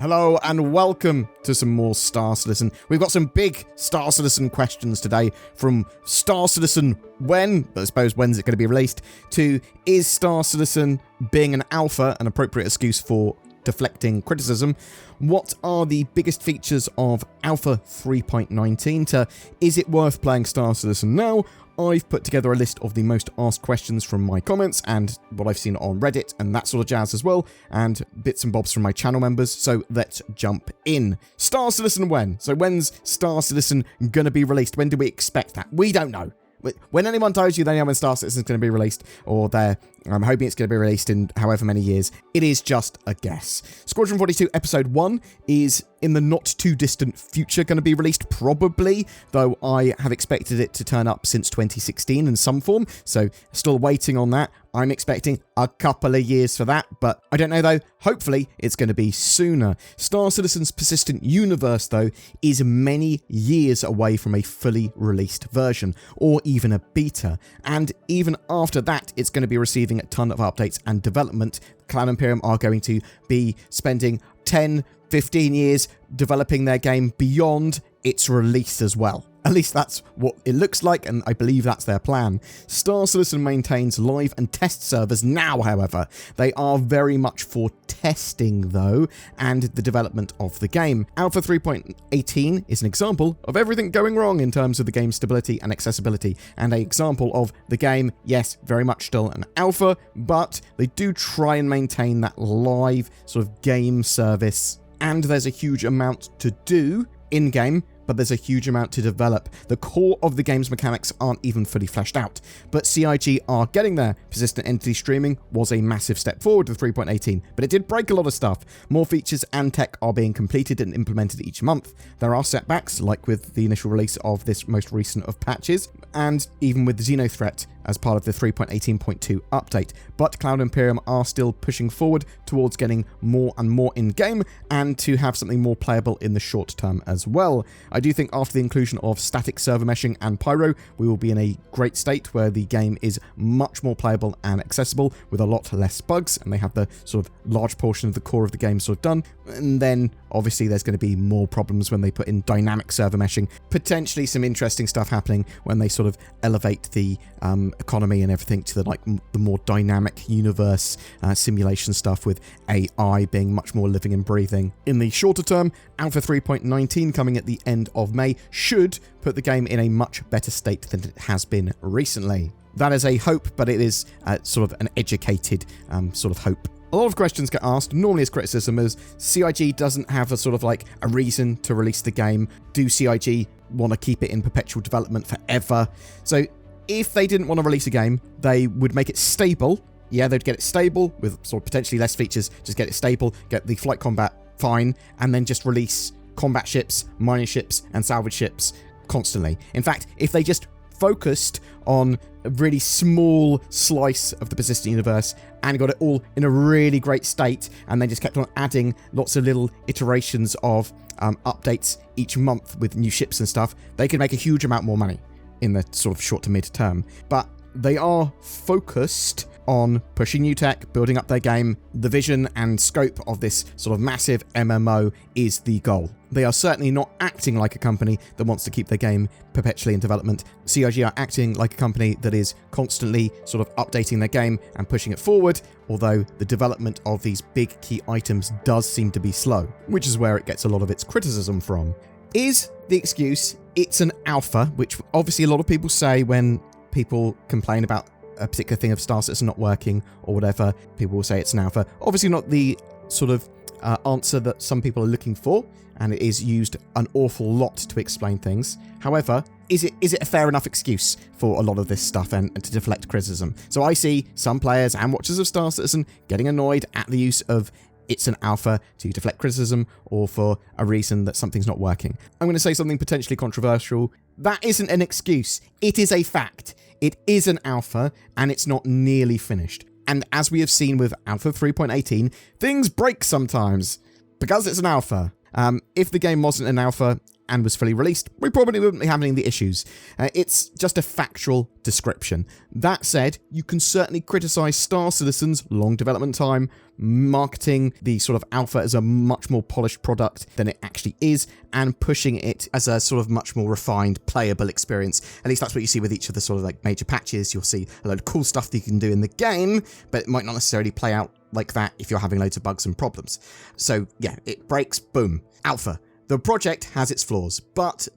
Hello and welcome to some more Star Citizen. We've got some big Star Citizen questions today, from Star Citizen when, I suppose when's it going to be released, to is Star Citizen being an alpha an appropriate excuse for deflecting criticism? What are the biggest features of Alpha 3.19 to is it worth playing Star Citizen now? I've put together a list of the most asked questions from my comments and what I've seen on Reddit and that sort of jazz as well, and bits and bobs from my channel members, so let's jump in. Star Citizen when? So when's Star Citizen going to be released? When do we expect that? We don't know. When anyone tells you they know when Star Citizen is going to be released, or they're hoping it's going to be released in however many years, it is just a guess. Squadron 42 Episode 1 is in the not too distant future going to be released, probably, though I have expected it to turn up since 2016 in some form, so still waiting on that. I'm expecting a couple of years for that, but I don't know though. Hopefully it's going to be sooner. Star Citizen's persistent universe though is many years away from a fully released version, or even a beta, and even after that it's going to be receiving a ton of updates and development. Cloud Imperium are going to be spending 10, 15 years developing their game beyond its release as well. At least that's what it looks like, and I believe that's their plan. Star Citizen maintains live and test servers now, however. They are very much for testing, though, and the development of the game. Alpha 3.18 is an example of everything going wrong in terms of the game's stability and accessibility, and an example of the game, yes, very much still an alpha, but they do try and maintain that live sort of game service, and there's a huge amount to do in-game, but there's a huge amount to develop. The core of the game's mechanics aren't even fully fleshed out, but CIG are getting there. Persistent entity streaming was a massive step forward with 3.18, but it did break a lot of stuff. More features and tech are being completed and implemented each month. There are setbacks, like with the initial release of this most recent of patches, and even with the Xenothreat as part of the 3.18.2 update, but Cloud Imperium are still pushing forward towards getting more and more in-game, and to have something more playable in the short term as well. I do think after the inclusion of static server meshing and Pyro, we will be in a great state where the game is much more playable and accessible with a lot less bugs, and they have the sort of large portion of the core of the game sort of done. And then obviously there's going to be more problems when they put in dynamic server meshing, potentially some interesting stuff happening when they sort of elevate the economy and everything to the more dynamic universe simulation stuff, with AI being much more living and breathing. In the shorter term, Alpha 3.19 coming at the end of May should put the game in a much better state than it has been recently. That is a hope, but it is sort of an educated sort of hope. A lot of questions get asked, normally as criticism, as CIG doesn't have a sort of like a reason to release the game. Do CIG want to keep it in perpetual development forever? So if they didn't want to release a game, they would make it stable. Yeah, they'd get it stable with sort of potentially less features, just get it stable, get the flight combat fine, and then just release combat ships, mining ships, and salvage ships constantly. In fact, if they just focused on a really small slice of the persistent universe and got it all in a really great state, and they just kept on adding lots of little iterations of updates each month with new ships and stuff, they could make a huge amount more money in the sort of short to mid term. But they are focused on pushing new tech, building up their game. The vision and scope of this sort of massive MMO is the goal. They are certainly not acting like a company that wants to keep their game perpetually in development. CIG are acting like a company that is constantly sort of updating their game and pushing it forward, although the development of these big key items does seem to be slow, which is where it gets a lot of its criticism from. Is the excuse it's an alpha, which obviously a lot of people say when people complain about a particular thing of Star Citizen not working or whatever, people will say it's an alpha. Obviously not the sort of answer that some people are looking for, and it is used an awful lot to explain things. However, is it a fair enough excuse for a lot of this stuff and to deflect criticism? So I see some players and watchers of Star Citizen getting annoyed at the use of it's an alpha to deflect criticism or for a reason that something's not working. I'm going to say something potentially controversial. That isn't an excuse. It is a fact. It is an alpha, and it's not nearly finished. And as we have seen with Alpha 3.18, things break sometimes because it's an alpha. If the game wasn't an alpha and was fully released, we probably wouldn't be having the issues. It's just a factual description. That said, you can certainly criticize Star Citizen's long development time, marketing the sort of alpha as a much more polished product than it actually is, and pushing it as a sort of much more refined, playable experience. At least that's what you see with each of the sort of like major patches. You'll see a load of cool stuff that you can do in the game, but it might not necessarily play out like that if you're having loads of bugs and problems. So yeah, it breaks, boom, alpha. The project has its flaws, but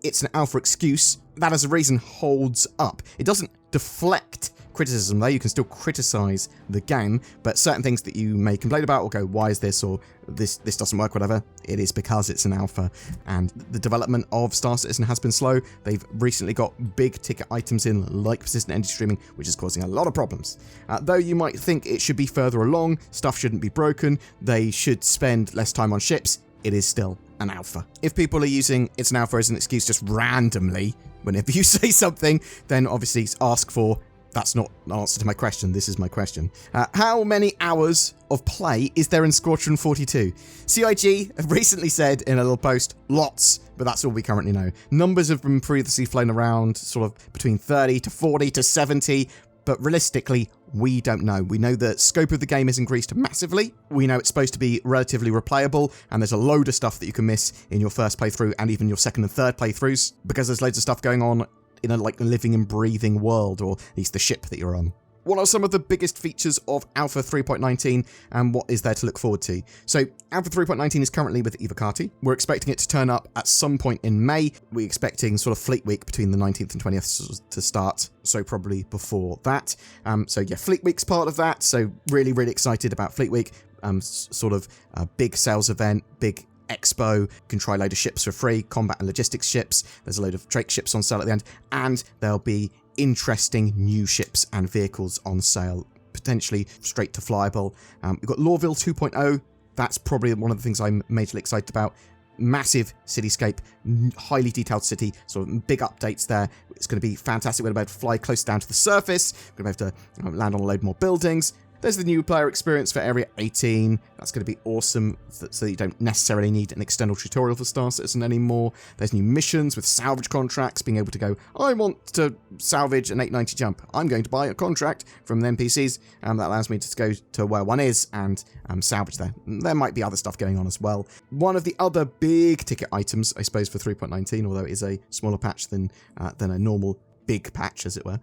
it's an alpha excuse that as a reason holds up. It doesn't deflect criticism though. You can still criticize the game, but certain things that you may complain about or go, why is this, or this doesn't work, whatever, it is because it's an alpha. And the development of Star Citizen has been slow. They've recently got big ticket items in like persistent entity streaming, which is causing a lot of problems. Though you might think it should be further along, stuff shouldn't be broken, they should spend less time on ships, it is still an alpha. If people are using it's an alpha as an excuse just randomly whenever you say something, then obviously ask for, that's not an answer to my question, this is my question. How many hours of play is there in Squadron 42? CIG have recently said in a little post, lots, but that's all we currently know. Numbers have been previously flown around sort of between 30 to 40 to 70, but realistically, we don't know. We know the scope of the game has increased massively. We know it's supposed to be relatively replayable, and there's a load of stuff that you can miss in your first playthrough and even your second and third playthroughs, because there's loads of stuff going on in a living and breathing world, or at least the ship that you're on. What are some of the biggest features of Alpha 3.19 and what is there to look forward to? So Alpha 3.19 is currently with Evocati. We're expecting it to turn up at some point in May. We're expecting sort of Fleet Week between the 19th and 20th to start, so probably before that. So yeah, Fleet Week's part of that, so really, really excited about Fleet Week. Sort of a big sales event, big expo, can try a load of ships for free, combat and logistics ships. There's a load of Drake ships on sale at the end, and there'll be interesting new ships and vehicles on sale, potentially straight to flyable. We've got Lorville 2.0. That's probably one of the things I'm majorly excited about. Massive cityscape, highly detailed city, sort of big updates there. It's going to be fantastic. We're going to be able to fly close down to the surface. We're going to be able to land on a load more buildings. There's the new player experience for Area 18. That's going to be awesome, so that you don't necessarily need an external tutorial for Star Citizen anymore. There's new missions with salvage contracts, being able to go, I want to salvage an 890 jump. I'm going to buy a contract from the NPCs that allows me to go to where one is and salvage there. There might be other stuff going on as well. One of the other big ticket items, I suppose, for 3.19, although it is a smaller patch than a normal big patch, as it were,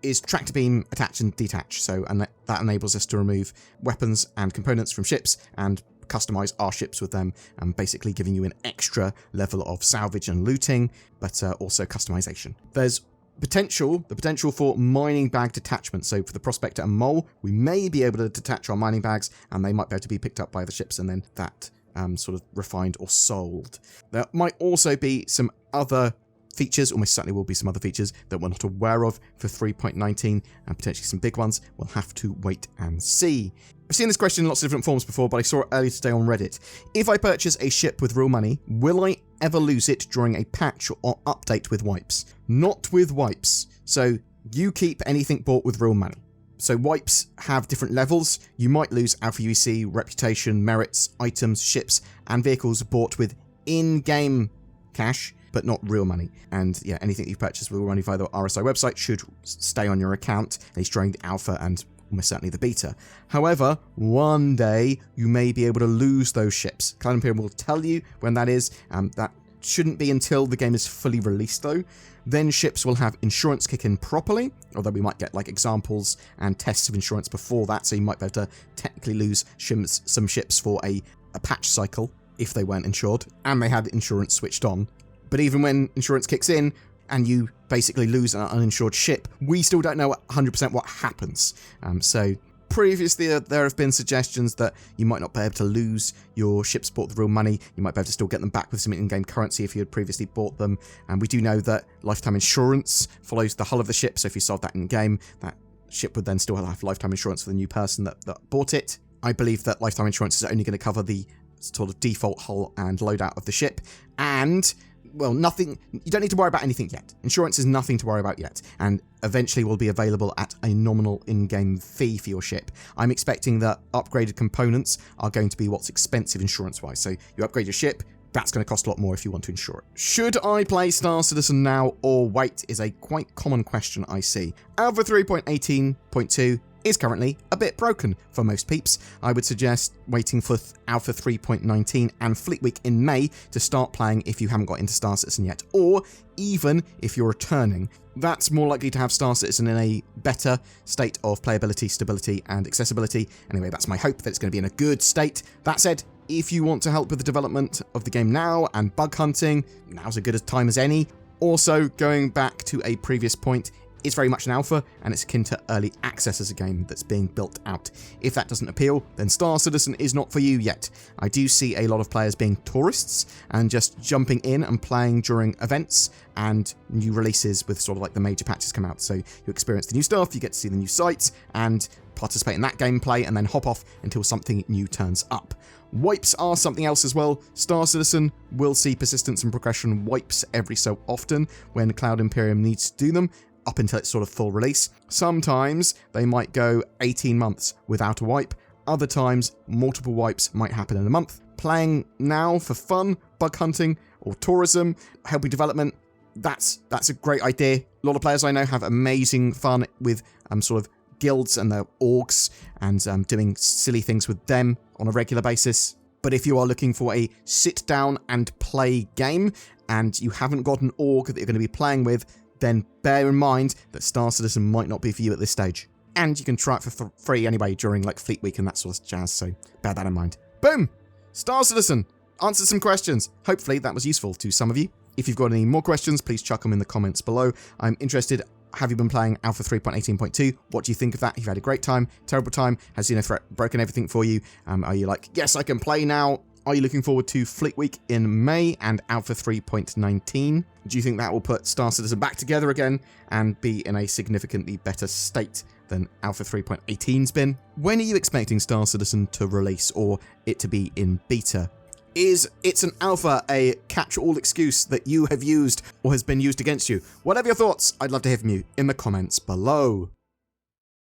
is tractor beam attach and detach. So and that enables us to remove weapons and components from ships and customize our ships with them, basically giving you an extra level of salvage and looting, but also customization. There's the potential for mining bag detachment. So for the Prospector and Mole, we may be able to detach our mining bags, and they might be able to be picked up by the ships and then that sort of refined or sold. There might also be some other features, almost certainly will be some other features that we're not aware of for 3.19, and potentially some big ones. We'll have to wait and see. I've seen this question in lots of different forms before, but I saw it earlier today on Reddit. If I purchase a ship with real money, will I ever lose it during a patch or update with wipes? Not with wipes. So you keep anything bought with real money. So wipes have different levels. You might lose Alpha UEC, reputation, merits, items, ships, and vehicles bought with in-game cash, but not real money. And yeah, anything that you purchase with real money via the RSI website should stay on your account, at least during the alpha and almost certainly the beta. However, one day you may be able to lose those ships. Cloud Imperium will tell you when that is. That shouldn't be until the game is fully released though. Then ships will have insurance kick in properly, although we might get like examples and tests of insurance before that, so you might be able to technically lose some ships for a patch cycle if they weren't insured and they had insurance switched on. But even when insurance kicks in and you basically lose an uninsured ship, we still don't know 100% what happens. So previously there have been suggestions that you might not be able to lose your ships bought with real money. You might be able to still get them back with some in-game currency if you had previously bought them. And we do know that lifetime insurance follows the hull of the ship. So if you sold that in-game, that ship would then still have lifetime insurance for the new person that bought it. I believe that lifetime insurance is only going to cover the sort of default hull and loadout of the ship. And well, nothing, you don't need to worry about anything yet. Insurance is nothing to worry about yet, and eventually will be available at a nominal in-game fee for your ship. I'm expecting that upgraded components are going to be what's expensive insurance-wise. So you upgrade your ship, That's going to cost a lot more if you want to insure it. Should I play Star Citizen now or wait is a quite common question I see. Alpha 3.18.2 is currently a bit broken for most peeps. I would suggest waiting for Alpha 3.19 and Fleet Week in May to start playing if you haven't got into Star Citizen yet, or even if you're returning. That's more likely to have Star Citizen in a better state of playability, stability, and accessibility. Anyway, that's my hope that it's going to be in a good state. That said, if you want to help with the development of the game now and bug hunting, now's as good a time as any. Also, going back to a previous point, it's very much an alpha, and it's akin to early access as a game that's being built out. If that doesn't appeal, then Star Citizen is not for you yet. I do see a lot of players being tourists and just jumping in and playing during events and new releases with sort of like the major patches come out. So you experience the new stuff, you get to see the new sites, and participate in that gameplay, and then hop off until something new turns up. Wipes are something else as well. Star Citizen will see persistence and progression wipes every so often when Cloud Imperium needs to do them, up until its sort of full release. Sometimes they might go 18 months without a wipe. Other times, multiple wipes might happen in a month. Playing now for fun, bug hunting, or tourism, helping development, that's a great idea. A lot of players I know have amazing fun with sort of guilds and their orgs and doing silly things with them on a regular basis. But if you are looking for a sit down and play game and you haven't got an org that you're going to be playing with, then bear in mind that Star Citizen might not be for you at this stage. And you can try it for free anyway during like Fleet Week and that sort of jazz, so bear that in mind. Boom! Star Citizen! Answered some questions. Hopefully that was useful to some of you. If you've got any more questions, please chuck them in the comments below. I'm interested. Have you been playing Alpha 3.18.2? What do you think of that? You've had a great time, terrible time? Has Xenothreat broken everything for you? Are you like, yes, I can play now? Are you looking forward to Fleet Week in May and Alpha 3.19? Do you think that will put Star Citizen back together again and be in a significantly better state than Alpha 3.18's been? When are you expecting Star Citizen to release or it to be in beta? Is It's an Alpha a catch-all excuse that you have used or has been used against you? Whatever your thoughts, I'd love to hear from you in the comments below.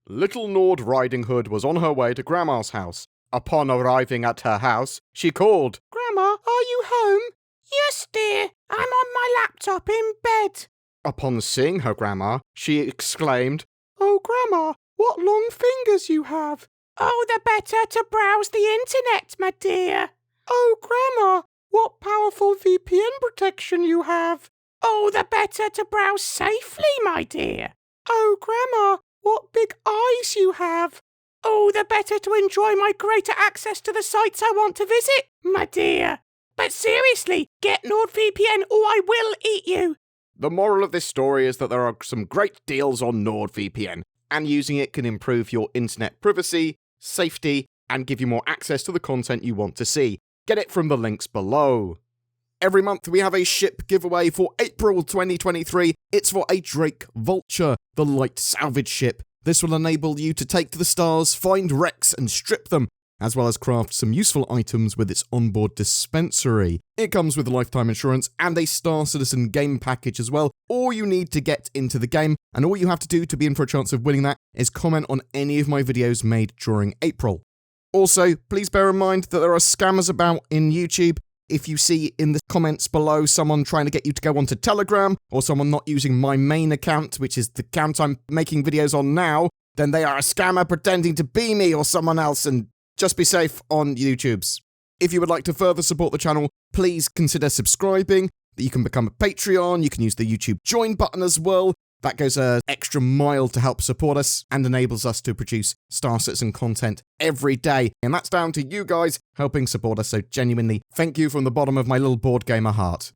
Little Nord Riding Hood was on her way to Grandma's house. Upon arriving at her house, she called, "Grandma, are you home?" "Yes, dear. I'm on my laptop in bed." Upon seeing her grandma, she exclaimed, "Oh, Grandma, what long fingers you have!" "Oh, the better to browse the internet, my dear." "Oh, Grandma, what powerful VPN protection you have!" "Oh, the better to browse safely, my dear." "Oh, Grandma, what big eyes you have!" "Oh, the better to enjoy my greater access to the sites I want to visit, my dear." But seriously, get NordVPN or I will eat you. The moral of this story is that there are some great deals on NordVPN, and using it can improve your internet privacy, safety, and give you more access to the content you want to see. Get it from the links below. Every month we have a ship giveaway for April 2023. It's for a Drake Vulture, the light salvage ship. This will enable you to take to the stars, find wrecks and strip them, as well as craft some useful items with its onboard dispensary. It comes with lifetime insurance and a Star Citizen game package as well. All you need to get into the game, and all you have to do to be in for a chance of winning that, is comment on any of my videos made during April. Also, please bear in mind that there are scammers about in YouTube. If you see in the comments below someone trying to get you to go onto Telegram, or someone not using my main account, which is the account I'm making videos on now, then they are a scammer pretending to be me or someone else, and just be safe on YouTubes. If you would like to further support the channel, please consider subscribing. You can become a Patreon, you can use the YouTube join button as well. That goes an extra mile to help support us and enables us to produce Star Citizen content every day. And that's down to you guys helping support us, so genuinely, thank you from the bottom of my little BoredGamer heart.